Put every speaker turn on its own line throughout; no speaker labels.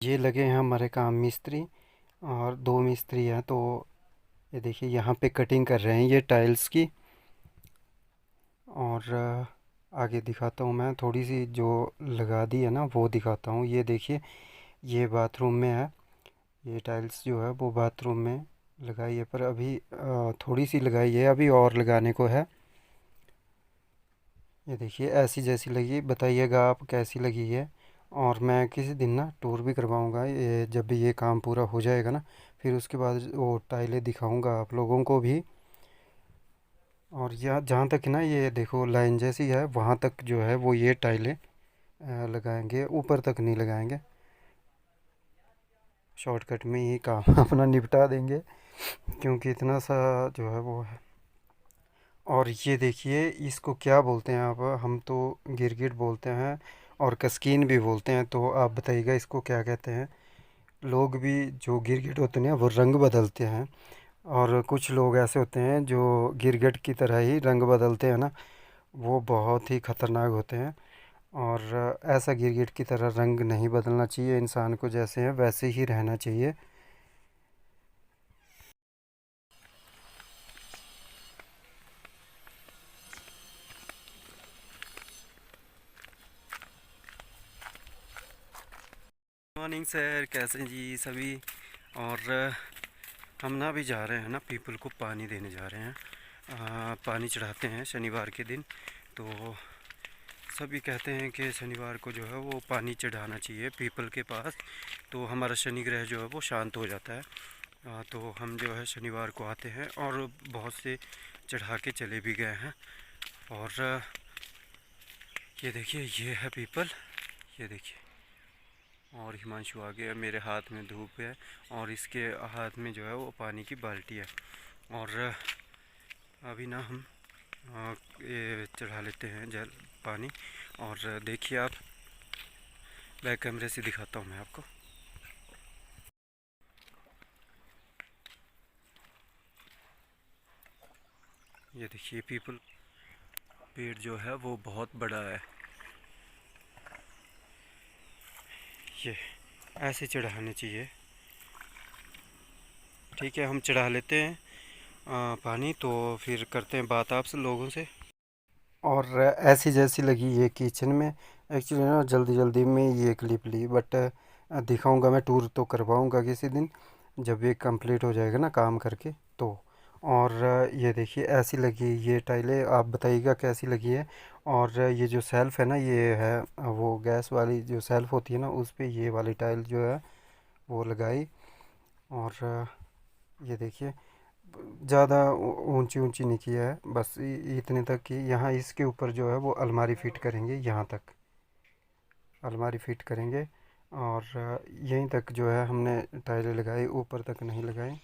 ये लगे हैं हमारे काम मिस्त्री, और दो मिस्त्री हैं। तो ये देखिए यहाँ पे कटिंग कर रहे हैं ये टाइल्स की। और आगे दिखाता हूँ, मैं थोड़ी सी जो लगा दी है ना वो दिखाता हूँ। ये देखिए, ये बाथरूम में है। ये टाइल्स जो है वो बाथरूम में लगाई है, पर अभी थोड़ी सी लगाई है, अभी और लगाने को है। ये देखिए ऐसी जैसी लगी, बताइएगा आप कैसी लगी है। और मैं किसी दिन ना टूर भी करवाऊंगा, ये जब भी ये काम पूरा हो जाएगा ना, फिर उसके बाद वो टाइलें दिखाऊंगा आप लोगों को भी। और यहाँ जहाँ तक ना ये देखो लाइन जैसी है, वहाँ तक जो है वो ये टाइलें लगाएंगे, ऊपर तक नहीं लगाएंगे। शॉर्टकट में ही काम अपना निपटा देंगे, क्योंकि इतना सा जो है वो है। और ये देखिए इसको क्या बोलते हैं आप, हम तो गिरगिट बोलते हैं और कस्कीन भी बोलते हैं, तो आप बताइएगा इसको क्या कहते हैं। लोग भी जो गिरगिट होते हैं वो रंग बदलते हैं, और कुछ लोग ऐसे होते हैं जो गिरगिट की तरह ही रंग बदलते हैं ना, वो बहुत ही खतरनाक होते हैं। और ऐसा गिरगिट की तरह रंग नहीं बदलना चाहिए, इंसान को जैसे है वैसे ही रहना चाहिए। मॉर्निंग सर, कैसे हैं जी सभी। और हम ना अभी जा रहे हैं ना पीपल को पानी देने जा रहे हैं। पानी चढ़ाते हैं शनिवार के दिन। तो सभी कहते हैं कि शनिवार को जो है वो पानी चढ़ाना चाहिए पीपल के पास, तो हमारा शनि ग्रह जो है वो शांत हो जाता है। तो हम जो है शनिवार को आते हैं, और बहुत से चढ़ा के चले भी गए हैं। और ये देखिए ये है पीपल, ये देखिए। और हिमांशु आ गया, मेरे हाथ में धूप है और इसके हाथ में जो है वो पानी की बाल्टी है। और अभी ना हम ये चढ़ा लेते हैं जल पानी। और देखिए आप, बैक कैमरे से दिखाता हूँ मैं आपको। ये देखिए पीपल पेड़ जो है वो बहुत बड़ा है। ये ऐसे चढ़ाने चाहिए। ठीक है, हम चढ़ा लेते हैं पानी, तो फिर करते हैं बात आपसे लोगों से। और ऐसी जैसी लगी ये किचन में, एक्चुअली ना जल्दी जल्दी में ये क्लिप ली, बट दिखाऊंगा, मैं टूर तो करवाऊंगा किसी दिन जब ये कंप्लीट हो जाएगा ना काम करके तो। और ये देखिए ऐसी लगी ये टाइलें, आप बताइएगा कैसी लगी है। और ये जो सेल्फ़ है ना, ये है वो गैस वाली जो सेल्फ़ होती है ना, उस पे ये वाली टाइल जो है वो लगाई। और ये देखिए ज़्यादा ऊंची ऊंची नहीं किया है, बस इतने तक कि यहाँ इसके ऊपर जो है वो अलमारी फिट करेंगे, यहाँ तक अलमारी फिट करेंगे। और यहीं तक जो है हमने टाइलें लगाई, ऊपर तक नहीं लगाई।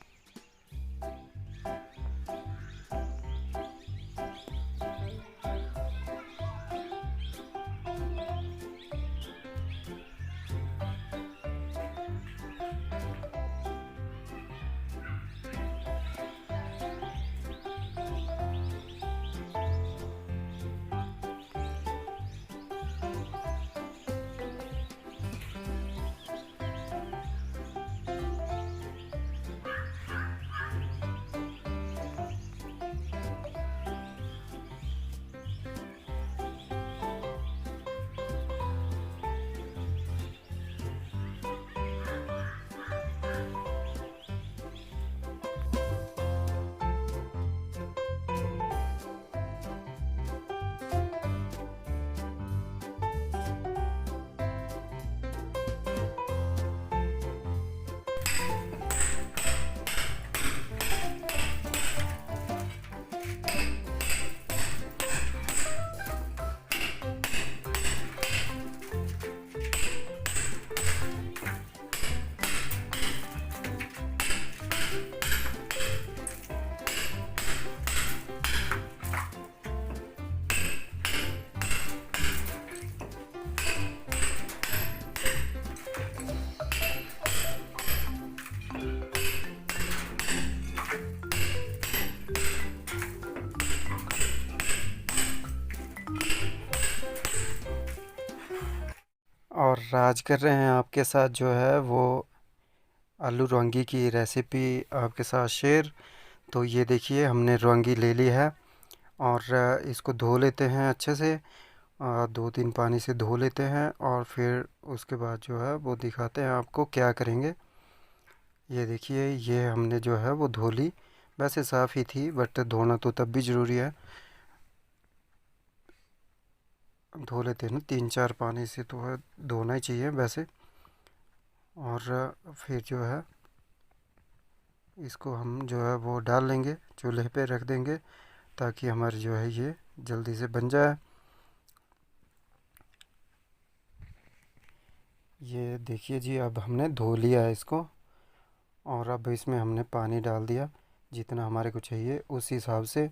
और आज कर रहे हैं आपके साथ जो है वो आलू रौंगी की रेसिपी आपके साथ शेयर। तो ये देखिए हमने रौंगी ले ली है और इसको धो लेते हैं अच्छे से। 2-3 पानी से धो लेते हैं और फिर उसके बाद जो है वो दिखाते हैं आपको क्या करेंगे। ये देखिए ये हमने जो है वो धो ली। वैसे साफ़ ही थी बट धोना तो तब भी ज़रूरी है। धो लेते हैं ना 3-4 पानी से तो है धोना ही चाहिए वैसे। और फिर जो है इसको हम जो है वो डाल लेंगे, चूल्हे पे रख देंगे ताकि हमारी जो है ये जल्दी से बन जाए। ये देखिए जी अब हमने धो लिया है इसको और अब इसमें हमने पानी डाल दिया जितना हमारे को चाहिए उस हिसाब से।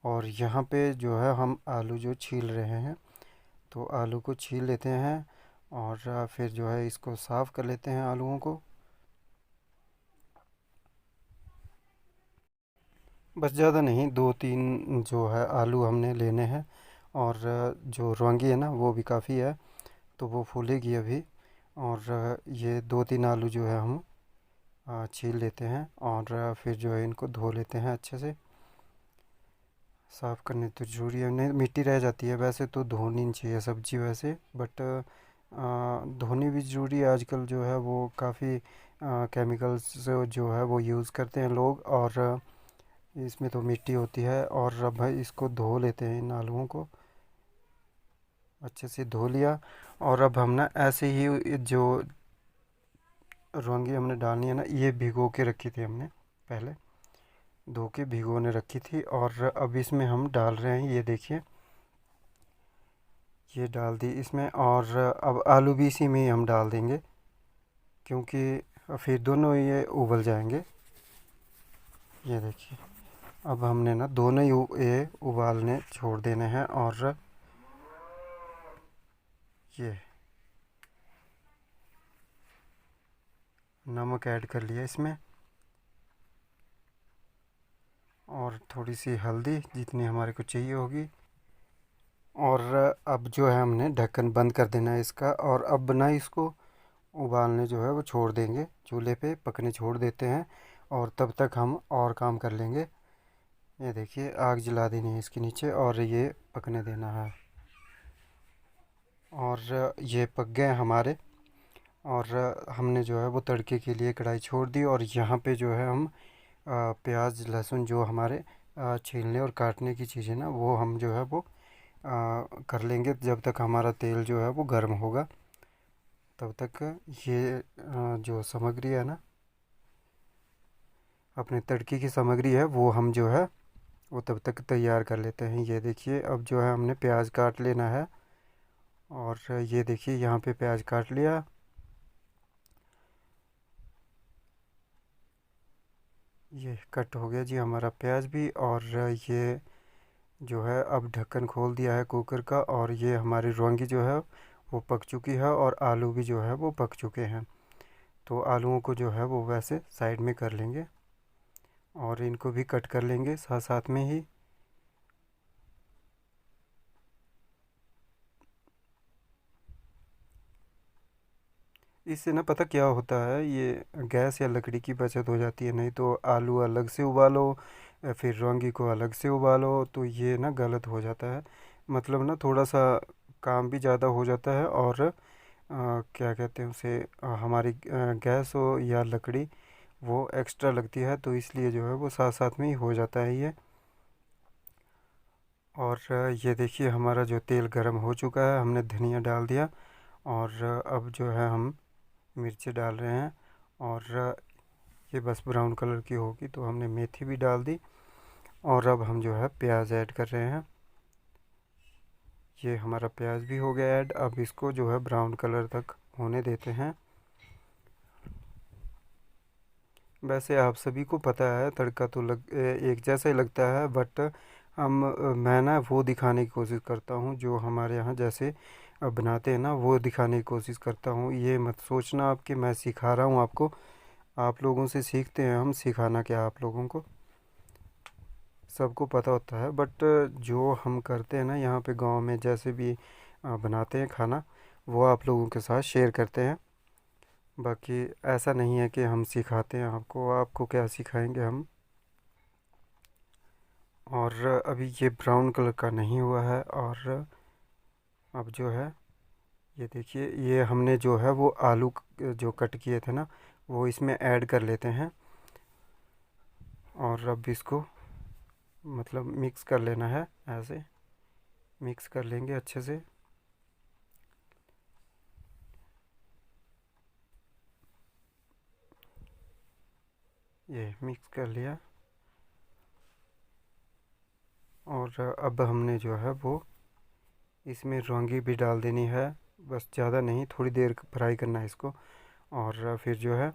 और यहाँ पे जो है हम आलू जो छील रहे हैं तो आलू को छील लेते हैं और फिर जो है इसको साफ़ कर लेते हैं आलूओं को। बस ज़्यादा नहीं, 2-3 जो है आलू हमने लेने हैं। और जो रौंगी है ना वो भी काफ़ी है तो वो फूलेगी अभी। और ये 2-3 आलू जो है हम छील लेते हैं और फिर जो है इनको धो लेते हैं अच्छे से। साफ़ करने तो ज़रूरी है, नहीं मिट्टी रह जाती है। वैसे तो धोनी नहीं चाहिए सब्जी वैसे बट धोनी भी ज़रूरी है। आजकल जो है वो काफ़ी केमिकल्स जो है वो यूज़ करते हैं लोग और इसमें तो मिट्टी होती है। और अब भाई इसको धो लेते हैं इन आलूओं को अच्छे से धो लिया। और अब हम ना ऐसे ही जो रौंगी हमने डालनी है ना ये भिगो के रखी थी हमने पहले, धो के भिगोने रखी थी। और अब इसमें हम डाल रहे हैं, ये देखिए ये डाल दी इसमें। और अब आलू भी इसी में ही हम डाल देंगे क्योंकि फिर दोनों ये उबल जाएंगे। ये देखिए अब हमने ना दोनों ही ये उबालने छोड़ देने हैं। और ये नमक ऐड कर लिया इसमें और थोड़ी सी हल्दी जितनी हमारे को चाहिए होगी। और अब जो है हमने ढक्कन बंद कर देना है इसका। और अब ना इसको उबालने जो है वो छोड़ देंगे, चूल्हे पे पकने छोड़ देते हैं। और तब तक हम और काम कर लेंगे। ये देखिए आग जला देनी है इसके नीचे और ये पकने देना है। और ये पक गए हमारे। और हमने जो है वो तड़के के लिए कढ़ाई छोड़ दी और यहाँ पे जो है हम प्याज लहसुन जो हमारे छीलने और काटने की चीज़ें ना वो हम जो है वो कर लेंगे जब तक हमारा तेल जो है वो गर्म होगा। तब तक ये जो सामग्री है ना अपने तड़के की सामग्री है वो हम जो है वो तब तक तैयार कर लेते हैं। ये देखिए अब जो है हमने प्याज काट लेना है। और ये देखिए यहाँ पे प्याज काट लिया। ये कट हो गया जी हमारा प्याज भी। और ये जो है अब ढक्कन खोल दिया है कुकर का और ये हमारी रौंगी जो है वो पक चुकी है और आलू भी जो है वो पक चुके हैं। तो आलूओं को जो है वो वैसे साइड में कर लेंगे और इनको भी कट कर लेंगे साथ साथ में ही। इससे ना पता क्या होता है, ये गैस या लकड़ी की बचत हो जाती है। नहीं तो आलू अलग से उबालो या फिर रौंगी को अलग से उबालो तो ये ना गलत हो जाता है। मतलब ना थोड़ा सा काम भी ज़्यादा हो जाता है। और क्या कहते हैं उसे हमारी गैस हो या लकड़ी वो एक्स्ट्रा लगती है तो इसलिए जो है वो साथ साथ में ही हो जाता है ये। और ये देखिए हमारा जो तेल गर्म हो चुका है, हमने धनिया डाल दिया। और अब जो है हम मिर्ची डाल रहे हैं। और ये बस ब्राउन कलर की होगी तो हमने मेथी भी डाल दी। और अब हम जो है प्याज ऐड कर रहे हैं। ये हमारा प्याज भी हो गया ऐड। अब इसको जो है ब्राउन कलर तक होने देते हैं। वैसे आप सभी को पता है तड़का तो एक जैसा ही लगता है बट मैं ना वो दिखाने की कोशिश करता हूँ जो हमारे यहाँ जैसे बनाते हैं ना वो दिखाने की कोशिश करता हूँ। ये मत सोचना आप कि मैं सिखा रहा हूँ आपको। आप लोगों से सीखते हैं हम, सिखाना क्या आप लोगों को, सबको पता होता है। बट जो हम करते हैं ना यहाँ पे गांव में जैसे भी बनाते हैं खाना वो आप लोगों के साथ शेयर करते हैं। बाकी ऐसा नहीं है कि हम सिखाते हैं आपको, आपको क्या सिखाएंगे हम। और अभी ये ब्राउन कलर का नहीं हुआ है। और अब जो है ये देखिए, ये हमने जो है वो आलू जो कट किए थे ना, वो इसमें ऐड कर लेते हैं। और अब इसको मतलब मिक्स कर लेना है, ऐसे मिक्स कर लेंगे अच्छे से। ये मिक्स कर लिया। और अब हमने जो है वो इसमें रौंगी भी डाल देनी है, बस ज़्यादा नहीं, थोड़ी देर फ्राई करना है इसको। और फिर जो है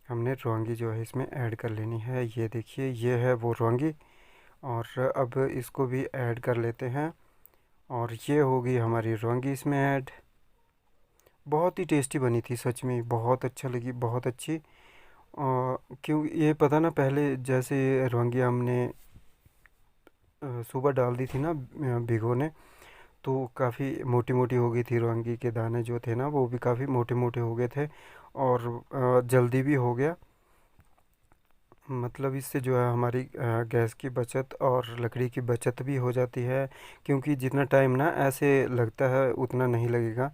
हमने रौंगी जो है इसमें ऐड कर लेनी है। ये देखिए, ये है वो रौंगी। और अब इसको भी ऐड कर लेते हैं। और ये होगी हमारी रौंगी इसमें ऐड। बहुत ही टेस्टी बनी थी, सच में बहुत अच्छा लगी, बहुत अच्छी। क्यों ये पता ना, पहले जैसे रौंगी हमने सुबह डाल दी थी ना भिगोने, तो काफ़ी मोटी मोटी हो गई थी। रौंगी के दाने जो थे ना, वो भी काफ़ी मोटे मोटे हो गए थे। और जल्दी भी हो गया। मतलब इससे जो है हमारी गैस की बचत और लकड़ी की बचत भी हो जाती है। क्योंकि जितना टाइम ना ऐसे लगता है उतना नहीं लगेगा।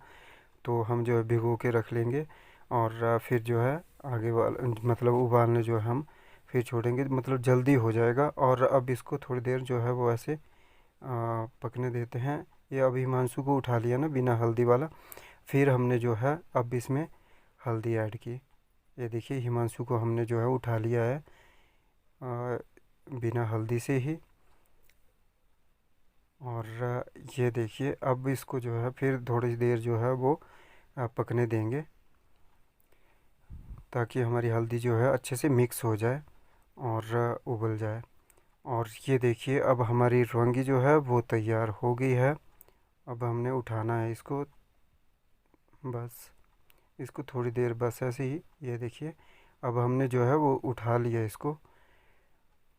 तो हम जो है भिगो के रख लेंगे। और फिर जो है आगे वाला मतलब उबालने जो है हम फिर छोड़ेंगे, मतलब जल्दी हो जाएगा। और अब इसको थोड़ी देर जो है वो ऐसे पकने देते हैं। ये अभी हिमांशु को उठा लिया ना बिना हल्दी वाला। फिर हमने जो है अब इसमें हल्दी ऐड की। ये देखिए, हिमांशु को हमने जो है उठा लिया है बिना हल्दी से ही। और ये देखिए, अब इसको जो है फिर थोड़ी देर जो है वो पकने देंगे, ताकि हमारी हल्दी जो है अच्छे से मिक्स हो जाए और उबल जाए। और ये देखिए, अब हमारी रौंगी जो है वो तैयार हो गई है। अब हमने उठाना है इसको, बस इसको थोड़ी देर बस ऐसे ही। ये देखिए, अब हमने जो है वो उठा लिया इसको,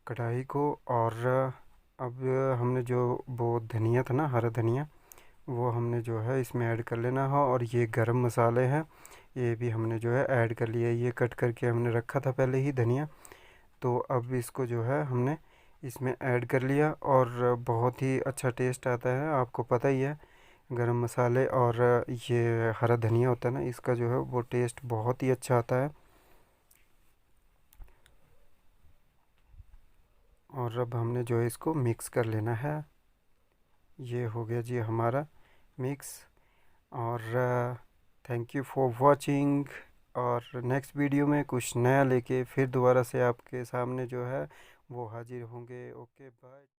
कढ़ाई को। और अब हमने जो वो धनिया था ना, हरा धनिया, वो हमने जो है इसमें ऐड कर लेना है। और ये गरम मसाले हैं, ये भी हमने जो है ऐड कर लिया। ये कट करके हमने रखा था पहले ही धनिया। तो अब इसको जो है हमने इसमें ऐड कर लिया। और बहुत ही अच्छा टेस्ट आता है, आपको पता ही है। गरम मसाले और ये हरा धनिया होता है ना, इसका जो है वो टेस्ट बहुत ही अच्छा आता है। और अब हमने जो है इसको मिक्स कर लेना है। ये हो गया जी हमारा मिक्स। और थैंक यू फॉर वाचिंग। और नेक्स्ट वीडियो में कुछ नया लेके फिर दोबारा से आपके सामने जो है वो हाजिर होंगे। Okay bye.